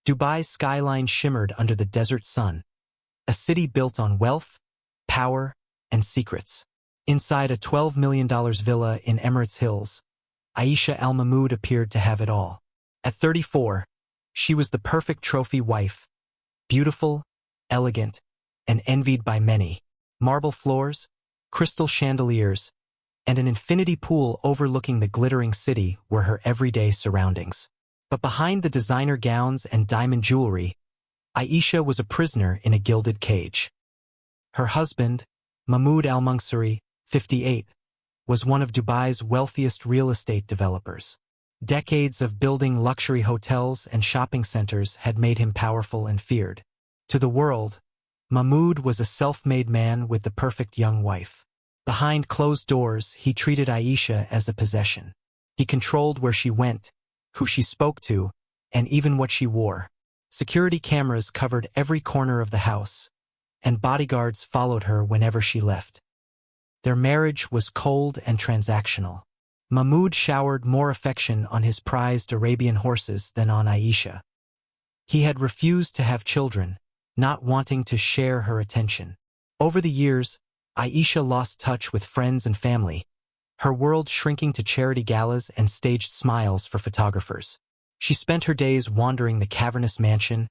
Dubai's skyline shimmered under the desert sun, a city built on wealth, power, and secrets. Inside a $12 million villa in Emirates Hills, Aisha Al Mahmoud appeared to have it all. At 34, she was the perfect trophy wife, beautiful, elegant, and envied by many. Marble floors, crystal chandeliers, and an infinity pool overlooking the glittering city were her everyday surroundings. But behind the designer gowns and diamond jewelry, Aisha was a prisoner in a gilded cage. Her husband, Mahmoud Al-Mansouri, 58, was one of Dubai's wealthiest real estate developers. Decades of building luxury hotels and shopping centers had made him powerful and feared. To the world, Mahmoud was a self-made man with the perfect young wife. Behind closed doors, he treated Aisha as a possession. He controlled where she went, who she spoke to, and even what she wore. Security cameras covered every corner of the house, and bodyguards followed her whenever she left. Their marriage was cold and transactional. Mahmoud showered more affection on his prized Arabian horses than on Aisha. He had refused to have children, not wanting to share her attention. Over the years, Aisha lost touch with friends and family, her world shrinking to charity galas and staged smiles for photographers. She spent her days wandering the cavernous mansion,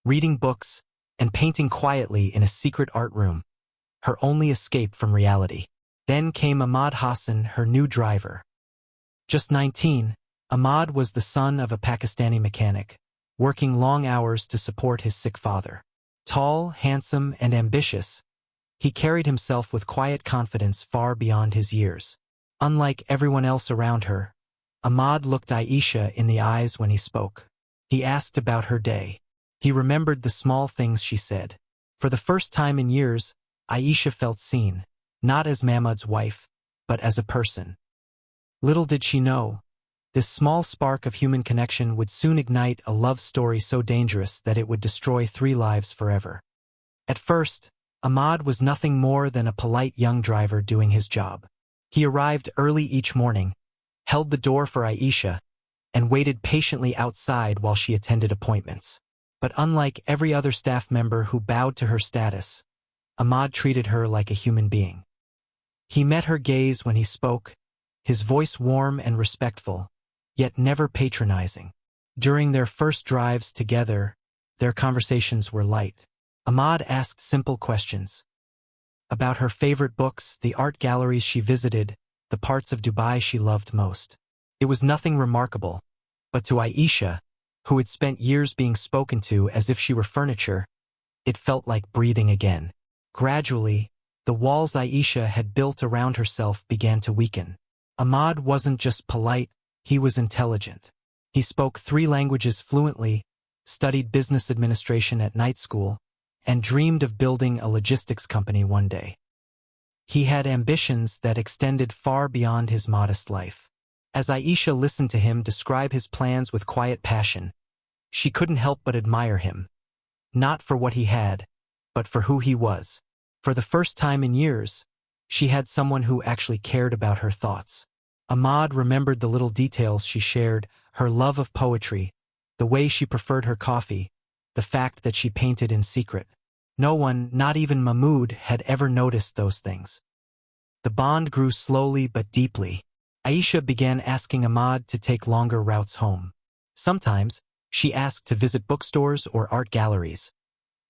reading books, and painting quietly in a secret art room, her only escape from reality. Then came Ahmad Hassan, her new driver. Just 19, Ahmad was the son of a Pakistani mechanic, working long hours to support his sick father. Tall, handsome, and ambitious, he carried himself with quiet confidence far beyond his years. Unlike everyone else around her, Ahmad looked Aisha in the eyes when he spoke. He asked about her day. He remembered the small things she said. For the first time in years, Aisha felt seen, not as Mahmoud's wife, but as a person. Little did she know, this small spark of human connection would soon ignite a love story so dangerous that it would destroy 3 lives forever. At first, Ahmad was nothing more than a polite young driver doing his job. He arrived early each morning, held the door for Aisha, and waited patiently outside while she attended appointments. But unlike every other staff member who bowed to her status, Ahmad treated her like a human being. He met her gaze when he spoke, his voice warm and respectful, yet never patronizing. During their first drives together, their conversations were light. Ahmad asked simple questions about her favorite books, the art galleries she visited, the parts of Dubai she loved most. It was nothing remarkable, but to Aisha, who had spent years being spoken to as if she were furniture, it felt like breathing again. Gradually, the walls Aisha had built around herself began to weaken. Ahmad wasn't just polite, he was intelligent. He spoke 3 languages fluently, studied business administration at night school, and dreamed of building a logistics company one day. He had ambitions that extended far beyond his modest life. As Aisha listened to him describe his plans with quiet passion, she couldn't help but admire him. Not for what he had, but for who he was. For the first time in years, she had someone who actually cared about her thoughts. Ahmad remembered the little details she shared, her love of poetry, the way she preferred her coffee, the fact that she painted in secret. No one, not even Mahmoud, had ever noticed those things. The bond grew slowly but deeply. Aisha began asking Ahmad to take longer routes home. Sometimes, she asked to visit bookstores or art galleries,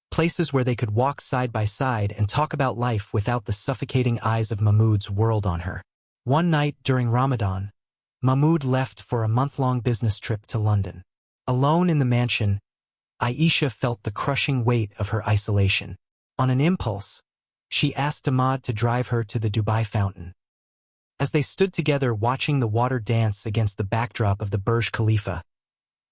places where they could walk side by side and talk about life without the suffocating eyes of Mahmoud's world on her. One night during Ramadan, Mahmoud left for a month-long business trip to London. Alone in the mansion, Aisha felt the crushing weight of her isolation. On an impulse, she asked Ahmad to drive her to the Dubai fountain. As they stood together watching the water dance against the backdrop of the Burj Khalifa,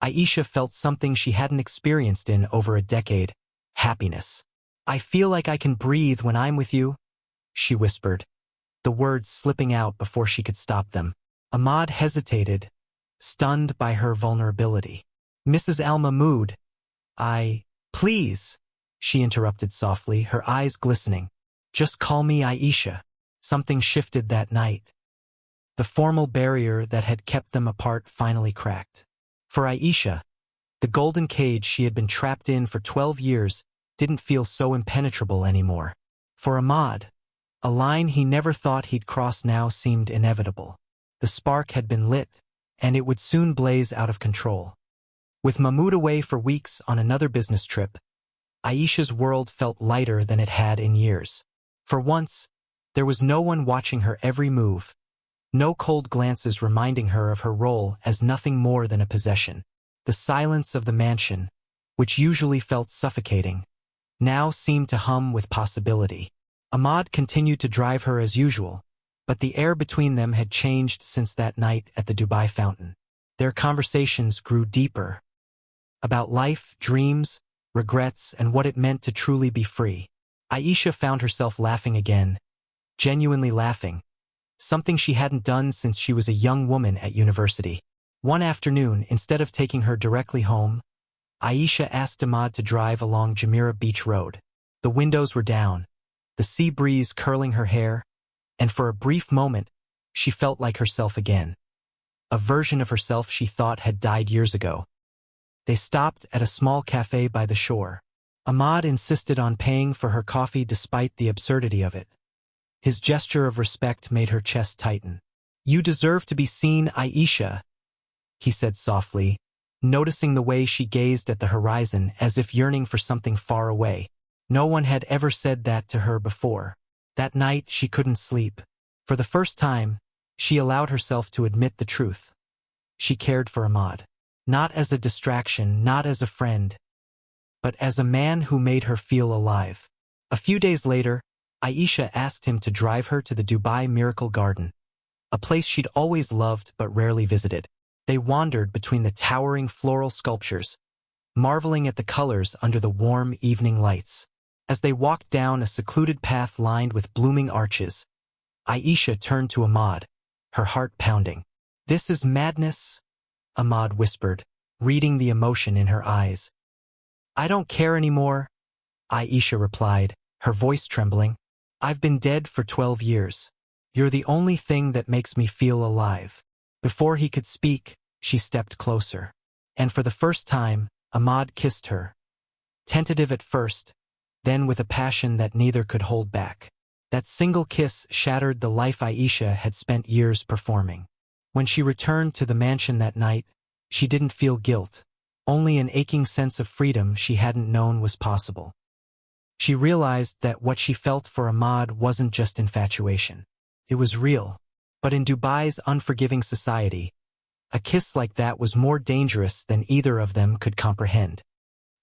Aisha felt something she hadn't experienced in over a decade: happiness. "I feel like I can breathe when I'm with you," she whispered, the words slipping out before she could stop them. Ahmad hesitated, stunned by her vulnerability. "Mrs. Al-Mahmoud, please," she interrupted softly, her eyes glistening. "Just call me Aisha." Something shifted that night. The formal barrier that had kept them apart finally cracked. For Aisha, The golden cage she had been trapped in for 12 years didn't feel so impenetrable anymore. For Ahmad, a line he never thought he'd cross now seemed inevitable. The spark had been lit, and it would soon blaze out of control. With Mahmoud away for weeks on another business trip, Aisha's world felt lighter than it had in years. For once, there was no one watching her every move, no cold glances reminding her of her role as nothing more than a possession. The silence of the mansion, which usually felt suffocating, now seemed to hum with possibility. Ahmad continued to drive her as usual, but the air between them had changed since that night at the Dubai fountain. Their conversations grew deeper, about life, dreams, regrets, and what it meant to truly be free. Aisha found herself laughing again, genuinely laughing, something she hadn't done since she was a young woman at university. One afternoon, instead of taking her directly home, Aisha asked Ahmad to drive along Jumeirah Beach Road. The windows were down, the sea breeze curling her hair, and for a brief moment, she felt like herself again. A version of herself she thought had died years ago. They stopped at a small cafe by the shore. Ahmad insisted on paying for her coffee despite the absurdity of it. His gesture of respect made her chest tighten. "You deserve to be seen, Aisha," he said softly, noticing the way she gazed at the horizon as if yearning for something far away. No one had ever said that to her before. That night she couldn't sleep. For the first time, she allowed herself to admit the truth. She cared for Ahmad. Not as a distraction, not as a friend, but as a man who made her feel alive. A few days later, Aisha asked him to drive her to the Dubai Miracle Garden, a place she'd always loved but rarely visited. They wandered between the towering floral sculptures, marveling at the colors under the warm evening lights. As they walked down a secluded path lined with blooming arches, Aisha turned to Ahmad, her heart pounding. "This is madness," Ahmad whispered, reading the emotion in her eyes. "I don't care anymore," Aisha replied, her voice trembling. "I've been dead for 12 years. You're the only thing that makes me feel alive." Before he could speak, she stepped closer. And for the first time, Ahmad kissed her. Tentative at first, then with a passion that neither could hold back. That single kiss shattered the life Aisha had spent years performing. When she returned to the mansion that night, she didn't feel guilt, only an aching sense of freedom she hadn't known was possible. She realized that what she felt for Ahmad wasn't just infatuation. It was real. But in Dubai's unforgiving society, a kiss like that was more dangerous than either of them could comprehend.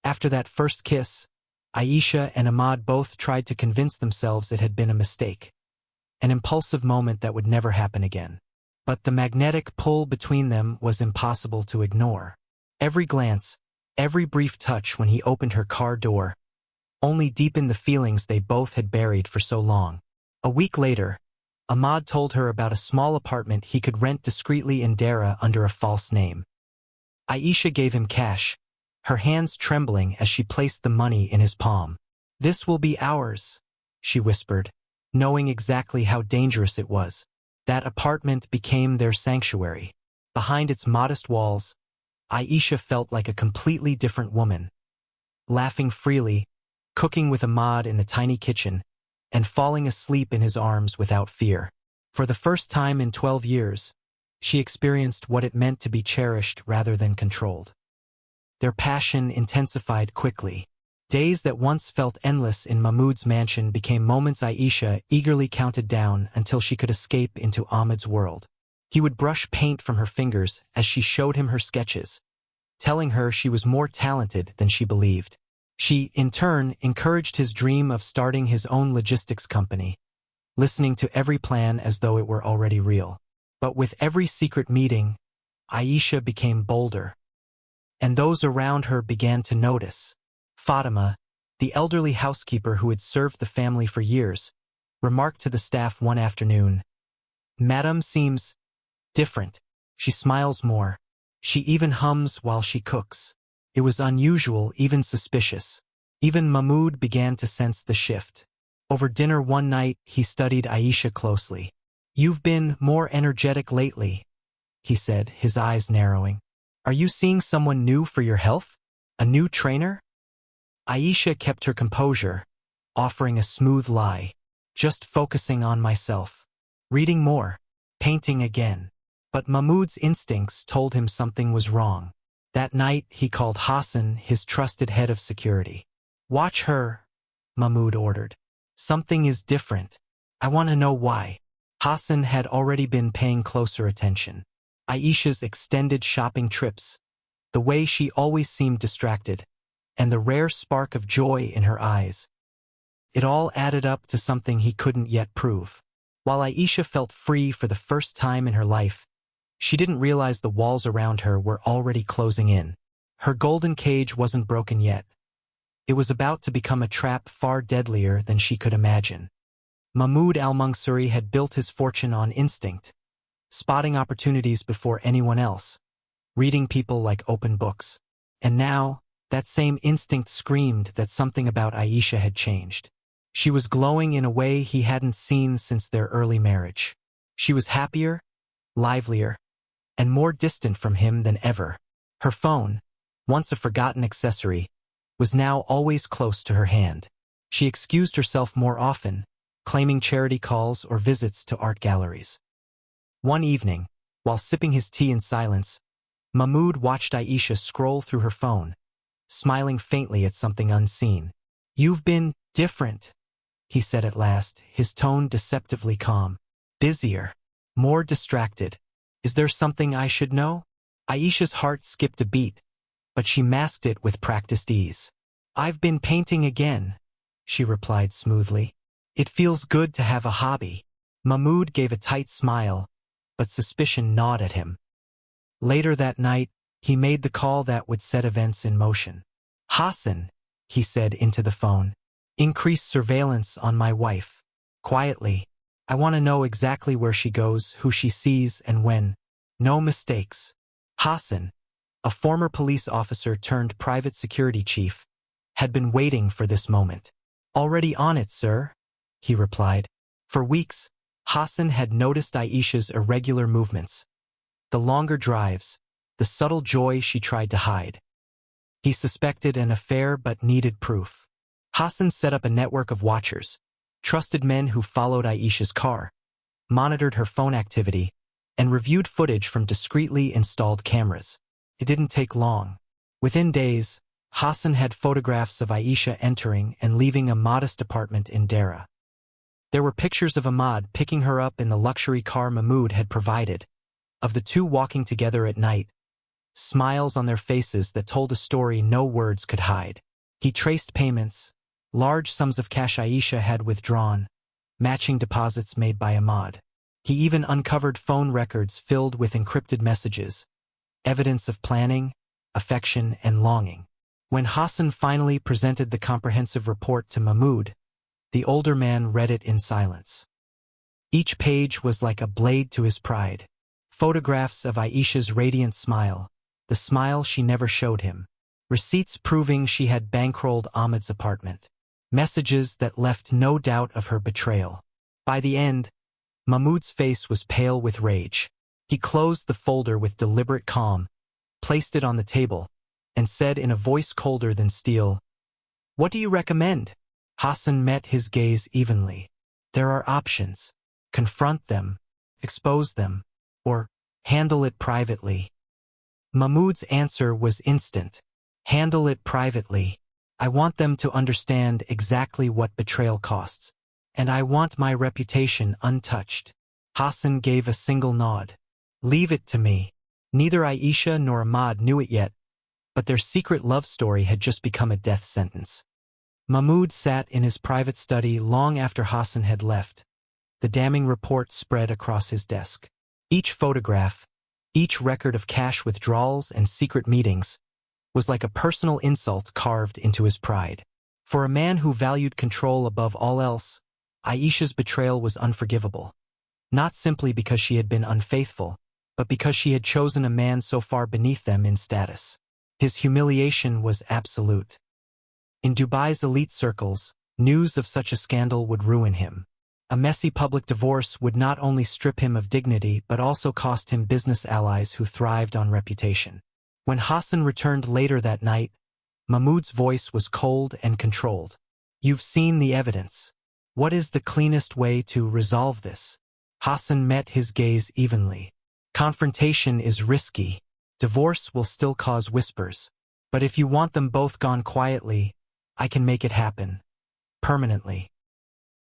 After that first kiss, Aisha and Ahmad both tried to convince themselves it had been a mistake, an impulsive moment that would never happen again. But the magnetic pull between them was impossible to ignore. Every glance, every brief touch when he opened her car door, only deepened the feelings they both had buried for so long. A week later, Ahmad told her about a small apartment he could rent discreetly in Dara under a false name. Aisha gave him cash, her hands trembling as she placed the money in his palm. "This will be ours," she whispered, knowing exactly how dangerous it was. That apartment became their sanctuary. Behind its modest walls, Aisha felt like a completely different woman. Laughing freely, cooking with Ahmad in the tiny kitchen, and falling asleep in his arms without fear. For the first time in 12 years, she experienced what it meant to be cherished rather than controlled. Their passion intensified quickly. Days that once felt endless in Mahmoud's mansion became moments Aisha eagerly counted down until she could escape into Ahmad's world. He would brush paint from her fingers as she showed him her sketches, telling her she was more talented than she believed. She, in turn, encouraged his dream of starting his own logistics company, listening to every plan as though it were already real. But with every secret meeting, Aisha became bolder, and those around her began to notice. Fatima, the elderly housekeeper who had served the family for years, remarked to the staff one afternoon, "Madam seems different. She smiles more. She even hums while she cooks." It was unusual, even suspicious. Even Mahmoud began to sense the shift. Over dinner one night, he studied Aisha closely. "You've been more energetic lately," he said, his eyes narrowing. Are you seeing someone new for your health? A new trainer? Aisha kept her composure, offering a smooth lie. Just focusing on myself. Reading more. Painting again. But Mahmoud's instincts told him something was wrong. That night, he called Hassan, his trusted head of security. Watch her, Mahmoud ordered. Something is different. I want to know why. Hassan had already been paying closer attention. Aisha's extended shopping trips, the way she always seemed distracted, and the rare spark of joy in her eyes. It all added up to something he couldn't yet prove. While Aisha felt free for the first time in her life, she didn't realize the walls around her were already closing in. Her golden cage wasn't broken yet. It was about to become a trap far deadlier than she could imagine. Mahmoud al-Mansouri had built his fortune on instinct, spotting opportunities before anyone else, reading people like open books. And now, that same instinct screamed that something about Aisha had changed. She was glowing in a way he hadn't seen since their early marriage. She was happier, livelier, and more distant from him than ever. Her phone, once a forgotten accessory, was now always close to her hand. She excused herself more often, claiming charity calls or visits to art galleries. One evening, while sipping his tea in silence, Mahmoud watched Aisha scroll through her phone, smiling faintly at something unseen. "You've been different," he said at last, his tone deceptively calm. "Busier. More distracted. Is there something I should know?" Aisha's heart skipped a beat, but she masked it with practiced ease. "I've been painting again," she replied smoothly. "It feels good to have a hobby." Mahmoud gave a tight smile, but suspicion gnawed at him. Later that night, he made the call that would set events in motion. "Hassan," he said into the phone, "increase surveillance on my wife. Quietly. I want to know exactly where she goes, who she sees, and when. No mistakes." Hassan, a former police officer turned private security chief, had been waiting for this moment. "Already on it, sir," he replied. For weeks, Hassan had noticed Aisha's irregular movements, the longer drives, the subtle joy she tried to hide. He suspected an affair but needed proof. Hassan set up a network of watchers, trusted men who followed Aisha's car, monitored her phone activity, and reviewed footage from discreetly installed cameras. It didn't take long. Within days, Hassan had photographs of Aisha entering and leaving a modest apartment in Dera. There were pictures of Ahmad picking her up in the luxury car Mahmoud had provided, of the two walking together at night, smiles on their faces that told a story no words could hide. He traced payments, large sums of cash Aisha had withdrawn, matching deposits made by Ahmad. He even uncovered phone records filled with encrypted messages, evidence of planning, affection, and longing. When Hassan finally presented the comprehensive report to Mahmoud, the older man read it in silence. Each page was like a blade to his pride. Photographs of Aisha's radiant smile, the smile she never showed him. Receipts proving she had bankrolled Ahmad's apartment. Messages that left no doubt of her betrayal. By the end, Mahmoud's face was pale with rage. He closed the folder with deliberate calm, placed it on the table, and said in a voice colder than steel, "What do you recommend?" Hassan met his gaze evenly. "There are options. Confront them, expose them, or handle it privately." Mahmoud's answer was instant. "Handle it privately. I want them to understand exactly what betrayal costs, and I want my reputation untouched." Hassan gave a single nod. "Leave it to me." Neither Aisha nor Ahmad knew it yet, but their secret love story had just become a death sentence. Mahmoud sat in his private study long after Hassan had left. The damning report spread across his desk. Each photograph, each record of cash withdrawals and secret meetings, was like a personal insult carved into his pride. For a man who valued control above all else, Aisha's betrayal was unforgivable. Not simply because she had been unfaithful, but because she had chosen a man so far beneath them in status. His humiliation was absolute. In Dubai's elite circles, news of such a scandal would ruin him. A messy public divorce would not only strip him of dignity but also cost him business allies who thrived on reputation. When Hassan returned later that night, Mahmoud's voice was cold and controlled. "You've seen the evidence. What is the cleanest way to resolve this?" Hassan met his gaze evenly. "Confrontation is risky. Divorce will still cause whispers. But if you want them both gone quietly, I can make it happen. Permanently.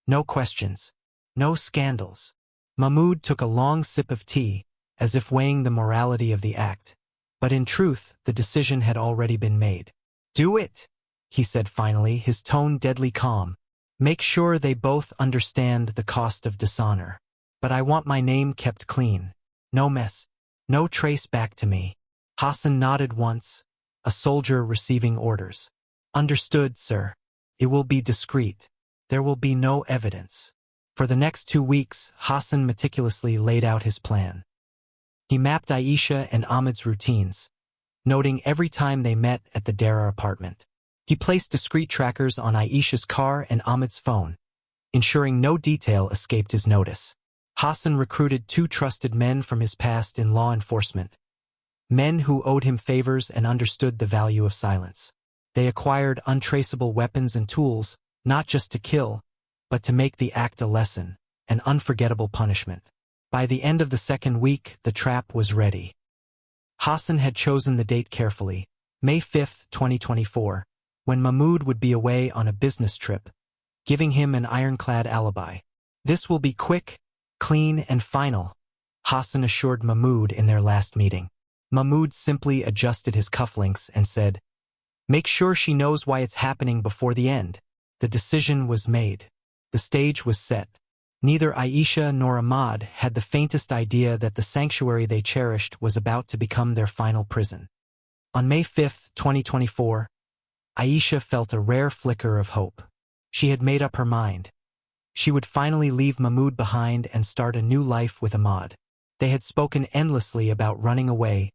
No questions. No scandals." Mahmoud took a long sip of tea, as if weighing the morality of the act. But in truth, the decision had already been made. "Do it," he said finally, his tone deadly calm. "Make sure they both understand the cost of dishonor. But I want my name kept clean. No mess. No trace back to me." Hassan nodded once, a soldier receiving orders. "Understood, sir. It will be discreet. There will be no evidence." For the next 2 weeks, Hassan meticulously laid out his plan. He mapped Aisha and Ahmed's routines, noting every time they met at the Dara apartment. He placed discreet trackers on Aisha's car and Ahmed's phone, ensuring no detail escaped his notice. Hassan recruited 2 trusted men from his past in law enforcement, men who owed him favors and understood the value of silence. They acquired untraceable weapons and tools, not just to kill, but to make the act a lesson, an unforgettable punishment. By the end of the 2nd week, the trap was ready. Hassan had chosen the date carefully, May 5, 2024, when Mahmoud would be away on a business trip, giving him an ironclad alibi. "This will be quick, clean, and final," Hassan assured Mahmoud in their last meeting. Mahmoud simply adjusted his cufflinks and said, "Make sure she knows why it's happening before the end." The decision was made. The stage was set. Neither Aisha nor Ahmad had the faintest idea that the sanctuary they cherished was about to become their final prison. On May 5, 2024, Aisha felt a rare flicker of hope. She had made up her mind. She would finally leave Mahmoud behind and start a new life with Ahmad. They had spoken endlessly about running away,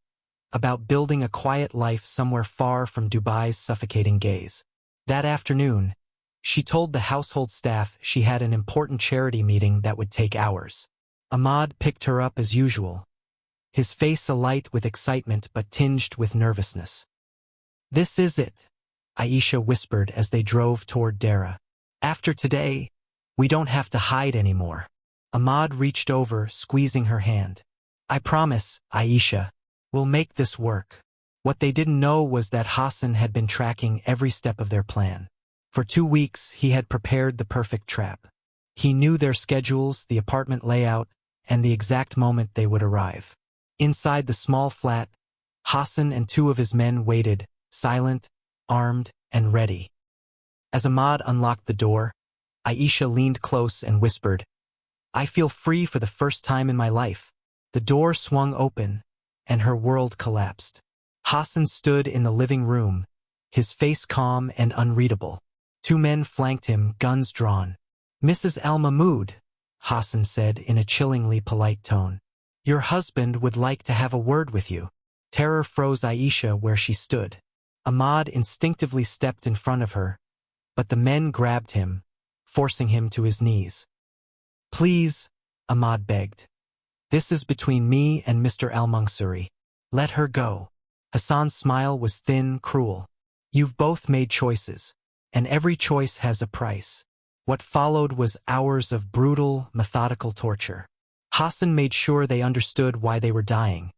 about building a quiet life somewhere far from Dubai's suffocating gaze. That afternoon, she told the household staff she had an important charity meeting that would take hours. Ahmad picked her up as usual, his face alight with excitement but tinged with nervousness. "This is it," Aisha whispered as they drove toward Dara. "After today, we don't have to hide anymore." Ahmad reached over, squeezing her hand. "I promise, Aisha, we'll make this work." What they didn't know was that Hassan had been tracking every step of their plan. For 2 weeks, he had prepared the perfect trap. He knew their schedules, the apartment layout, and the exact moment they would arrive. Inside the small flat, Hassan and 2 of his men waited, silent, armed, and ready. As Ahmad unlocked the door, Aisha leaned close and whispered, "I feel free for the first time in my life." The door swung open, and her world collapsed. Hassan stood in the living room, his face calm and unreadable. 2 men flanked him, guns drawn. "Mrs. Al-Mahmoud," Hassan said in a chillingly polite tone, "your husband would like to have a word with you." Terror froze Aisha where she stood. Ahmad instinctively stepped in front of her, but the men grabbed him, forcing him to his knees. "Please," Ahmad begged. "This is between me and Mr. Al-Mansouri. Let her go." Hassan's smile was thin, cruel. "You've both made choices, and every choice has a price." What followed was hours of brutal, methodical torture. Hassan made sure they understood why they were dying,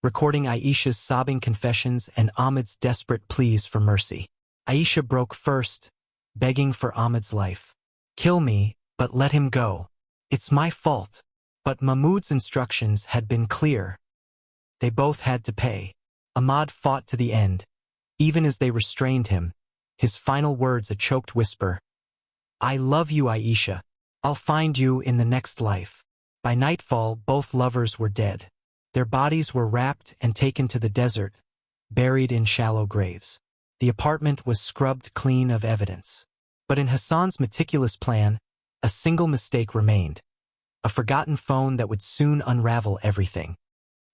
recording Aisha's sobbing confessions and Ahmed's desperate pleas for mercy. Aisha broke first, begging for Ahmed's life. "Kill me, but let him go. It's my fault." But Mahmoud's instructions had been clear. They both had to pay. Ahmad fought to the end, even as they restrained him, his final words a choked whisper. "I love you, Aisha. I'll find you in the next life." By nightfall, both lovers were dead. Their bodies were wrapped and taken to the desert, buried in shallow graves. The apartment was scrubbed clean of evidence. But in Hassan's meticulous plan, a single mistake remained. A forgotten phone that would soon unravel everything.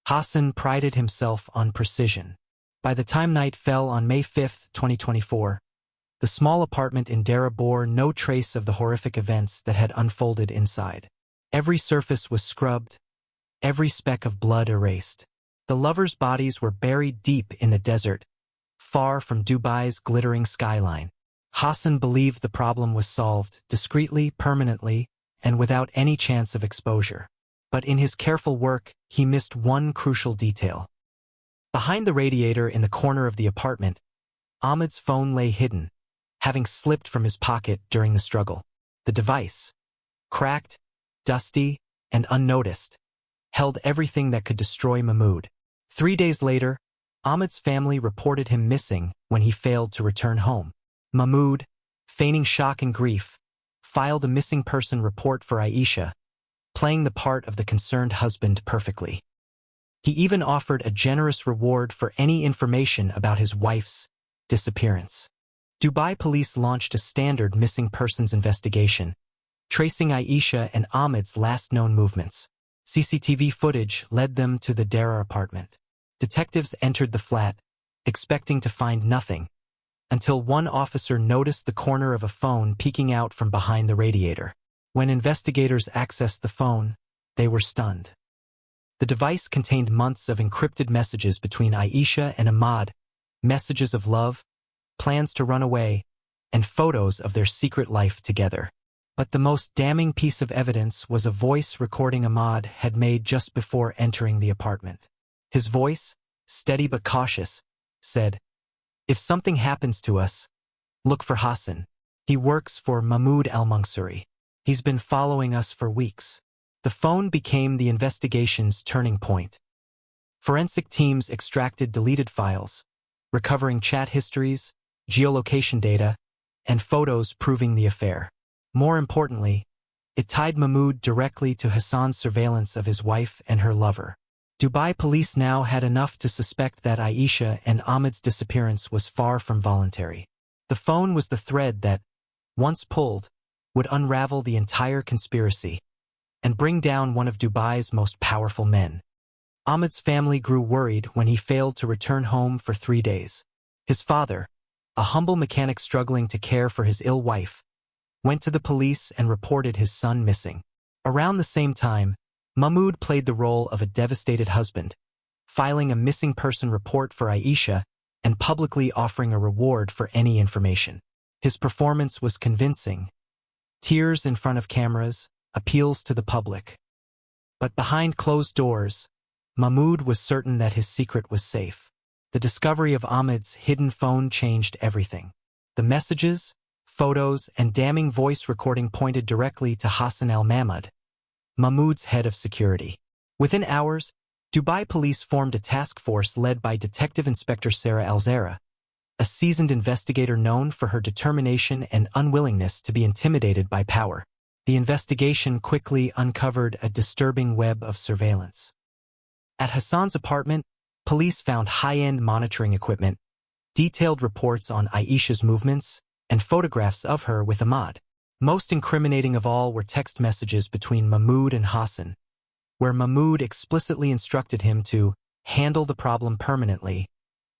Hassan prided himself on precision. By the time night fell on May 5, 2024, the small apartment in Dara bore no trace of the horrific events that had unfolded inside. Every surface was scrubbed, every speck of blood erased. The lovers' bodies were buried deep in the desert, far from Dubai's glittering skyline. Hassan believed the problem was solved discreetly, permanently, and without any chance of exposure. But in his careful work, he missed one crucial detail. Behind the radiator in the corner of the apartment, Ahmed's phone lay hidden, having slipped from his pocket during the struggle. The device, cracked, dusty, and unnoticed, held everything that could destroy Mahmoud. 3 days later, Ahmed's family reported him missing when he failed to return home. Mahmoud, feigning shock and grief, filed a missing person report for Aisha, playing the part of the concerned husband perfectly. He even offered a generous reward for any information about his wife's disappearance. Dubai police launched a standard missing persons investigation, tracing Aisha and Ahmed's last known movements. CCTV footage led them to the Dara apartment. Detectives entered the flat, expecting to find nothing, until one officer noticed the corner of a phone peeking out from behind the radiator. When investigators accessed the phone, they were stunned. The device contained months of encrypted messages between Aisha and Ahmad, messages of love, plans to run away, and photos of their secret life together. But the most damning piece of evidence was a voice recording Ahmad had made just before entering the apartment. His voice, steady but cautious, said, "If something happens to us, look for Hassan. He works for Mahmoud al-Mansouri. He's been following us for weeks." The phone became the investigation's turning point. Forensic teams extracted deleted files, recovering chat histories, geolocation data, and photos proving the affair. More importantly, it tied Mahmoud directly to Hassan's surveillance of his wife and her lover. Dubai police now had enough to suspect that Aisha and Ahmed's disappearance was far from voluntary. The phone was the thread that, once pulled, would unravel the entire conspiracy and bring down one of Dubai's most powerful men. Ahmed's family grew worried when he failed to return home for 3 days. His father, a humble mechanic struggling to care for his ill wife, went to the police and reported his son missing. Around the same time, Mahmoud played the role of a devastated husband, filing a missing person report for Aisha and publicly offering a reward for any information. His performance was convincing. Tears in front of cameras, appeals to the public. But behind closed doors, Mahmoud was certain that his secret was safe. The discovery of Ahmed's hidden phone changed everything. The messages, photos, and damning voice recording pointed directly to Hassan al-Mahmoud, Mahmoud's head of security. Within hours, Dubai police formed a task force led by Detective Inspector Sarah Al-Zara, a seasoned investigator known for her determination and unwillingness to be intimidated by power. The investigation quickly uncovered a disturbing web of surveillance. At Hassan's apartment, police found high-end monitoring equipment, detailed reports on Aisha's movements, and photographs of her with Ahmad. Most incriminating of all were text messages between Mahmoud and Hassan, where Mahmoud explicitly instructed him to handle the problem permanently,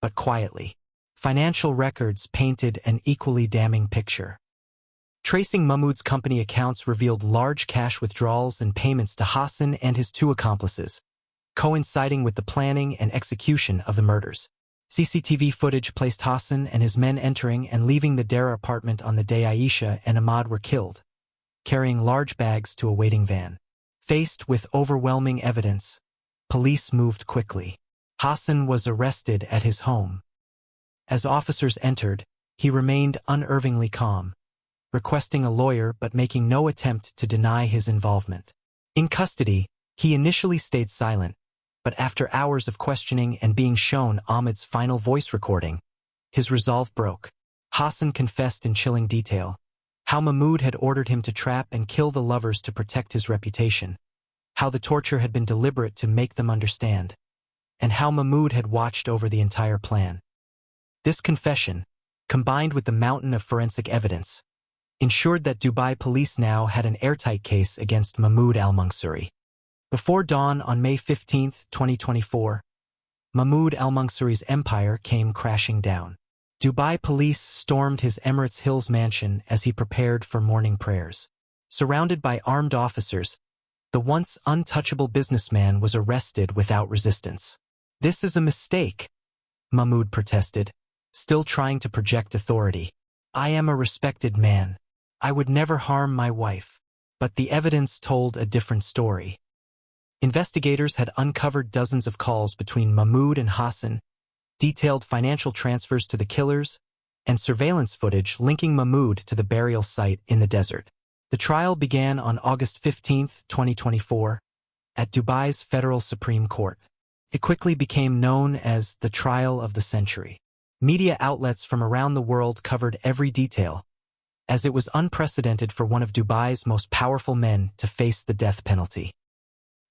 but quietly. Financial records painted an equally damning picture. Tracing Mahmoud's company accounts revealed large cash withdrawals and payments to Hassan and his 2 accomplices, coinciding with the planning and execution of the murders. CCTV footage placed Hassan and his men entering and leaving the Dara apartment on the day Aisha and Ahmad were killed, carrying large bags to a waiting van. Faced with overwhelming evidence, police moved quickly. Hassan was arrested at his home. As officers entered, he remained unervingly calm, requesting a lawyer but making no attempt to deny his involvement. In custody, he initially stayed silent, but after hours of questioning and being shown Ahmed's final voice recording, his resolve broke. Hassan confessed in chilling detail how Mahmoud had ordered him to trap and kill the lovers to protect his reputation, how the torture had been deliberate to make them understand, and how Mahmoud had watched over the entire plan. This confession, combined with the mountain of forensic evidence, ensured that Dubai police now had an airtight case against Mahmoud al-Mansouri. Before dawn on May 15, 2024, Mahmoud al-Mansouri's empire came crashing down. Dubai police stormed his Emirates Hills mansion as he prepared for morning prayers. Surrounded by armed officers, the once untouchable businessman was arrested without resistance. "This is a mistake," Mahmoud protested, still trying to project authority. "I am a respected man. I would never harm my wife." But the evidence told a different story. Investigators had uncovered dozens of calls between Mahmoud and Hassan, detailed financial transfers to the killers, and surveillance footage linking Mahmoud to the burial site in the desert. The trial began on August 15, 2024, at Dubai's Federal Supreme Court. It quickly became known as the trial of the century. Media outlets from around the world covered every detail, as it was unprecedented for one of Dubai's most powerful men to face the death penalty.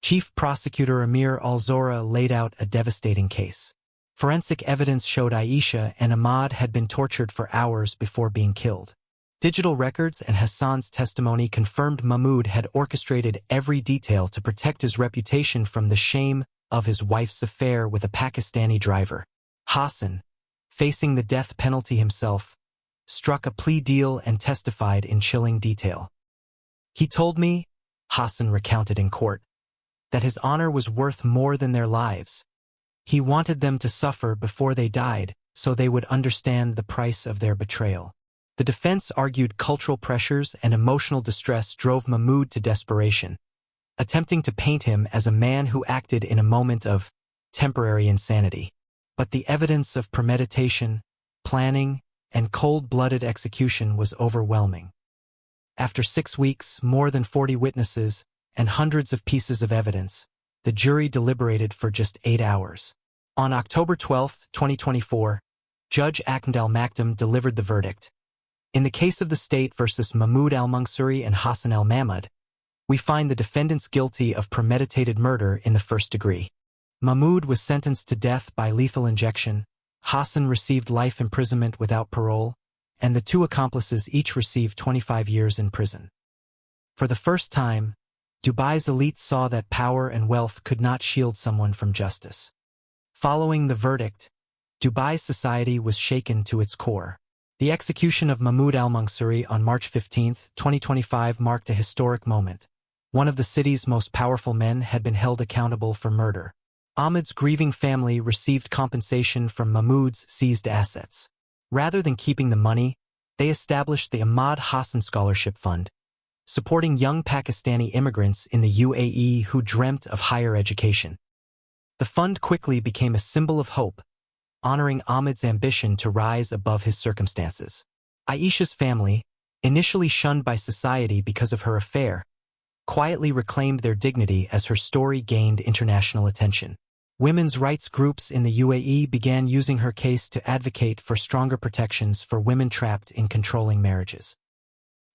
Chief Prosecutor Amir Al-Zora laid out a devastating case. Forensic evidence showed Aisha and Ahmad had been tortured for hours before being killed. Digital records and Hassan's testimony confirmed Mahmoud had orchestrated every detail to protect his reputation from the shame of his wife's affair with a Pakistani driver. Hassan, facing the death penalty himself, struck a plea deal and testified in chilling detail. "He told me," Hassan recounted in court, "that his honor was worth more than their lives. He wanted them to suffer before they died, so they would understand the price of their betrayal." The defense argued cultural pressures and emotional distress drove Mahmoud to desperation, attempting to paint him as a man who acted in a moment of temporary insanity. But the evidence of premeditation, planning, and cold-blooded execution was overwhelming. After 6 weeks, more than 40 witnesses, and hundreds of pieces of evidence, the jury deliberated for just 8 hours. On October 12, 2024, Judge Ahmed Al-Maktoum delivered the verdict. In the case of the state versus Mahmoud al-Mansouri and Hassan al-Mahmoud, we find the defendants guilty of premeditated murder in the first degree. Mahmoud was sentenced to death by lethal injection, Hassan received life imprisonment without parole, and the two accomplices each received 25 years in prison. For the first time, Dubai's elite saw that power and wealth could not shield someone from justice. Following the verdict, Dubai's society was shaken to its core. The execution of Mahmoud al-Mansouri on March 15, 2025 marked a historic moment. One of the city's most powerful men had been held accountable for murder. Ahmed's grieving family received compensation from Mahmoud's seized assets. Rather than keeping the money, they established the Ahmad Hassan Scholarship Fund, supporting young Pakistani immigrants in the UAE who dreamt of higher education. The fund quickly became a symbol of hope, honoring Ahmed's ambition to rise above his circumstances. Aisha's family, initially shunned by society because of her affair, quietly reclaimed their dignity as her story gained international attention. Women's rights groups in the UAE began using her case to advocate for stronger protections for women trapped in controlling marriages.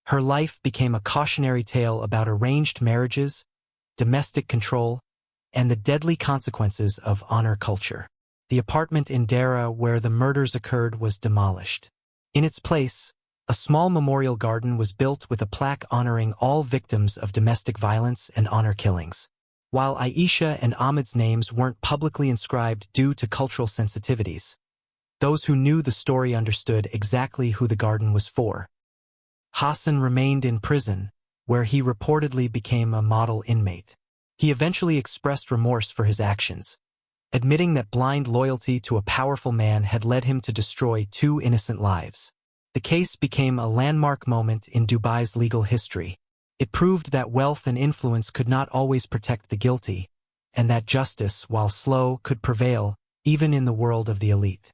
Her life became a cautionary tale about arranged marriages, domestic control, and the deadly consequences of honor culture. The apartment in Dara where the murders occurred was demolished. In its place, a small memorial garden was built with a plaque honoring all victims of domestic violence and honor killings. While Aisha and Ahmed's names weren't publicly inscribed due to cultural sensitivities, those who knew the story understood exactly who the garden was for. Hassan remained in prison, where he reportedly became a model inmate. He eventually expressed remorse for his actions, admitting that blind loyalty to a powerful man had led him to destroy 2 innocent lives. The case became a landmark moment in Dubai's legal history. It proved that wealth and influence could not always protect the guilty, and that justice, while slow, could prevail, even in the world of the elite.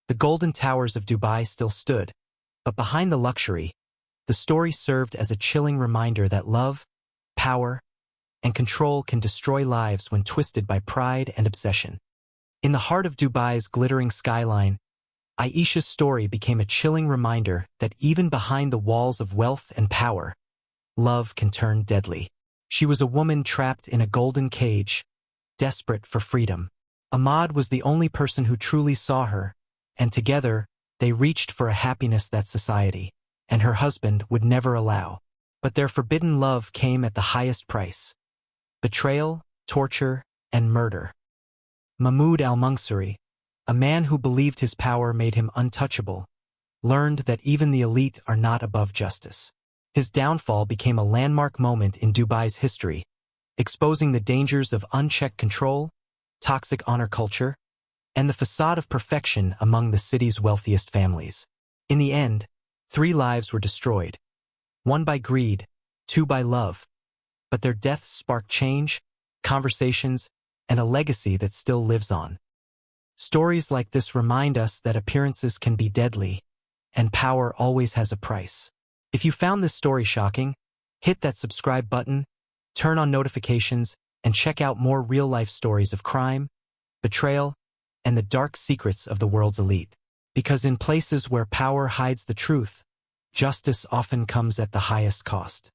The golden towers of Dubai still stood, but behind the luxury, the story served as a chilling reminder that love, power, and control can destroy lives when twisted by pride and obsession. In the heart of Dubai's glittering skyline, Aisha's story became a chilling reminder that even behind the walls of wealth and power, love can turn deadly. She was a woman trapped in a golden cage, desperate for freedom. Ahmad was the only person who truly saw her, and together, they reached for a happiness that society and her husband would never allow. But their forbidden love came at the highest price: betrayal, torture, and murder. Mahmoud al-Mansouri, a man who believed his power made him untouchable, learned that even the elite are not above justice. His downfall became a landmark moment in Dubai's history, exposing the dangers of unchecked control toxic honor culture, and the facade of perfection among the city's wealthiest families. In the end, 3 lives were destroyed, 1 by greed, 2 by love, but their deaths sparked change, conversations, and a legacy that still lives on. Stories like this remind us that appearances can be deadly, and power always has a price. If you found this story shocking, hit that subscribe button, turn on notifications, and check out more real-life stories of crime, betrayal, and the dark secrets of the world's elite. Because in places where power hides the truth, justice often comes at the highest cost.